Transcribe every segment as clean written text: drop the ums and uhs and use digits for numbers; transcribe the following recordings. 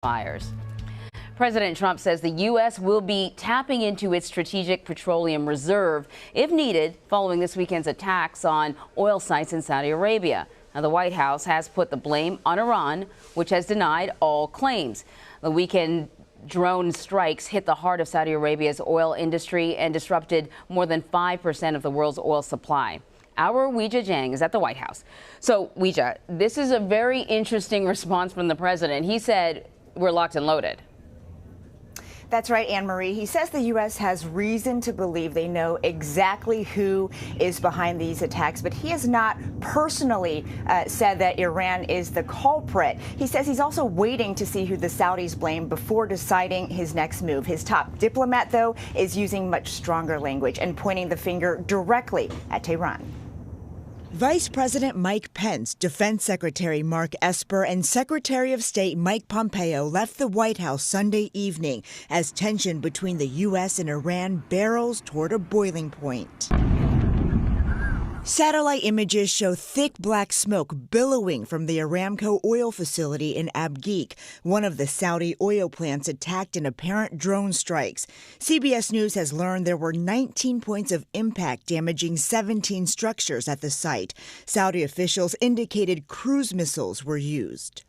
fires. President Trump says the U.S. will be tapping into its strategic petroleum reserve if needed following this weekend's attacks on oil sites in Saudi Arabia. Now, the White House has put the blame on Iran, which has denied all claims. The weekend drone strikes hit the heart of Saudi Arabia's oil industry and disrupted more than 5% of the world's oil supply. Our Weijia Jiang is at the White House. So, Weijia, this is a very interesting response from the president. He said, we're locked and loaded. That's right, Anne-Marie. He says the U.S. has reason to believe they know exactly who is behind these attacks, but he has not personally said that Iran is the culprit. He says he's also waiting to see who the Saudis blame before deciding his next move. His top diplomat, though, is using much stronger language and pointing the finger directly at Tehran. Vice President Mike Pence, Defense Secretary Mark Esper, and Secretary of State Mike Pompeo left the White House Sunday evening as tension between the U.S. and Iran barrels toward a boiling point. Satellite images show thick black smoke billowing from the Aramco oil facility in Abqaiq, one of the Saudi oil plants attacked in apparent drone strikes. CBS News has learned there were 19 points of impact damaging 17 structures at the site. Saudi officials indicated cruise missiles were used.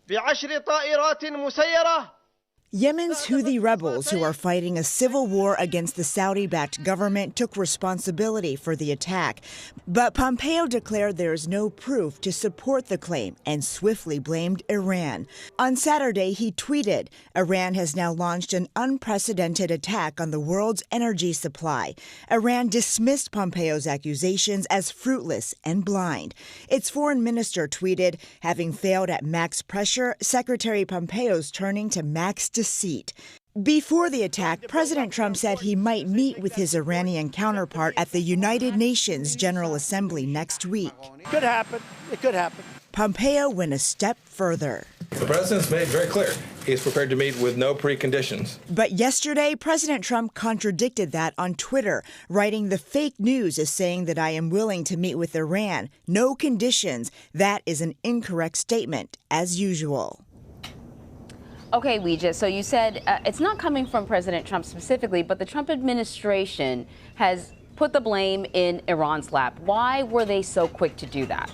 Yemen's Houthi rebels, who are fighting a civil war against the Saudi-backed government, took responsibility for the attack. But Pompeo declared there is no proof to support the claim and swiftly blamed Iran. On Saturday, he tweeted, Iran has now launched an unprecedented attack on the world's energy supply. Iran dismissed Pompeo's accusations as fruitless and blind. Its foreign minister tweeted, having failed at max pressure, Secretary Pompeo's turning to max deceit. Before the attack, President Trump said he might meet with his Iranian counterpart at the United Nations General Assembly next week. Could happen. It could happen. Pompeo went a step further. The president's made very clear he's prepared to meet with no preconditions. But yesterday, President Trump contradicted that on Twitter, writing the fake news is saying that I am willing to meet with Iran. No conditions. That is an incorrect statement, as usual. Okay, Weijia, so you said it's not coming from President Trump specifically, but the Trump administration has put the blame in Iran's lap. Why were they so quick to do that?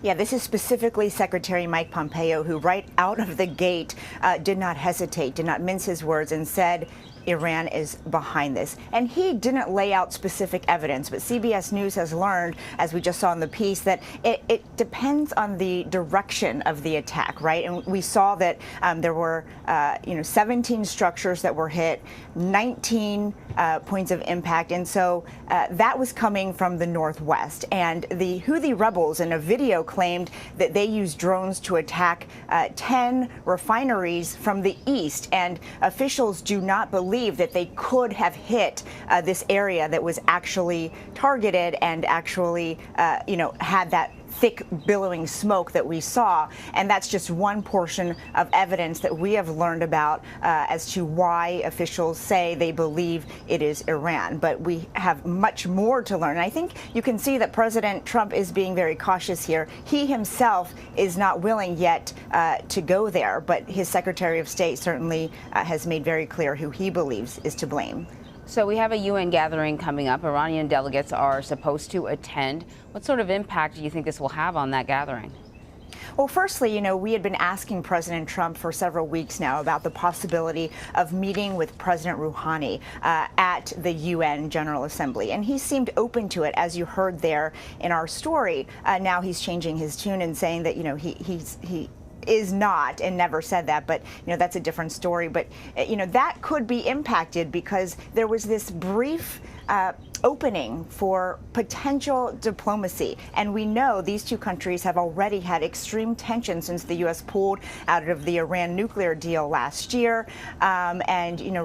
Yeah, this is specifically Secretary Mike Pompeo, who right out of the gate did not hesitate, did not mince his words, and said Iran is behind this. And he didn't lay out specific evidence, but CBS News has learned, as we just saw in the piece, that it depends on the direction of the attack, right? And we saw that there were 17 structures that were hit, 19 points of impact, and so that was coming from the northwest. And the Houthi rebels in a video claimed that they used drones to attack 10 refineries from the east, and officials do not believe that they could have hit this area that was actually targeted and actually, had that thick billowing smoke that we saw. And that's just one portion of evidence that we have learned about as to why officials say they believe it is Iran. But we have much more to learn. And I think you can see that President Trump is being very cautious here. He himself is not willing yet to go there, but his Secretary of State certainly has made very clear who he believes is to blame. So we have a UN gathering coming up. Iranian delegates are supposed to attend. What sort of impact do you think this will have on that gathering? Well, firstly, we had been asking President Trump for several weeks now about the possibility of meeting with President Rouhani at the UN General Assembly. And he seemed open to it, as you heard there in our story. Now he's changing his tune and saying that, he is not, and never said that, but that's a different story. But that could be impacted because there was this brief opening for potential diplomacy. And we know these two countries have already had extreme tension since the U.S. pulled out of the Iran nuclear deal last year.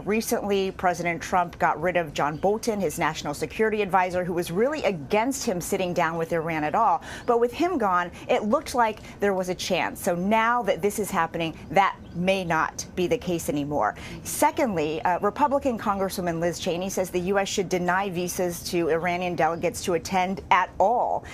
Recently, President Trump got rid of John Bolton, his national security advisor, who was really against him sitting down with Iran at all. But with him gone, it looked like there was a chance. So now that this is happening, that may not be the case anymore. Secondly, Republican Congresswoman Liz Cheney says the U.S. should deny visas to Iranian delegates to attend at all,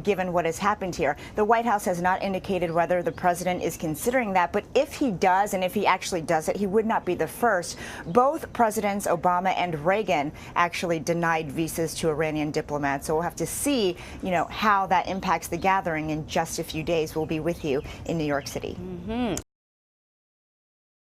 given what has happened here. The White House has not indicated whether the president is considering that, but if he does, and if he actually does it, he would not be the first. Both Presidents Obama and Reagan actually denied visas to Iranian diplomats, so we'll have to see, how that impacts the gathering in just a few days. We'll be with you in New York City.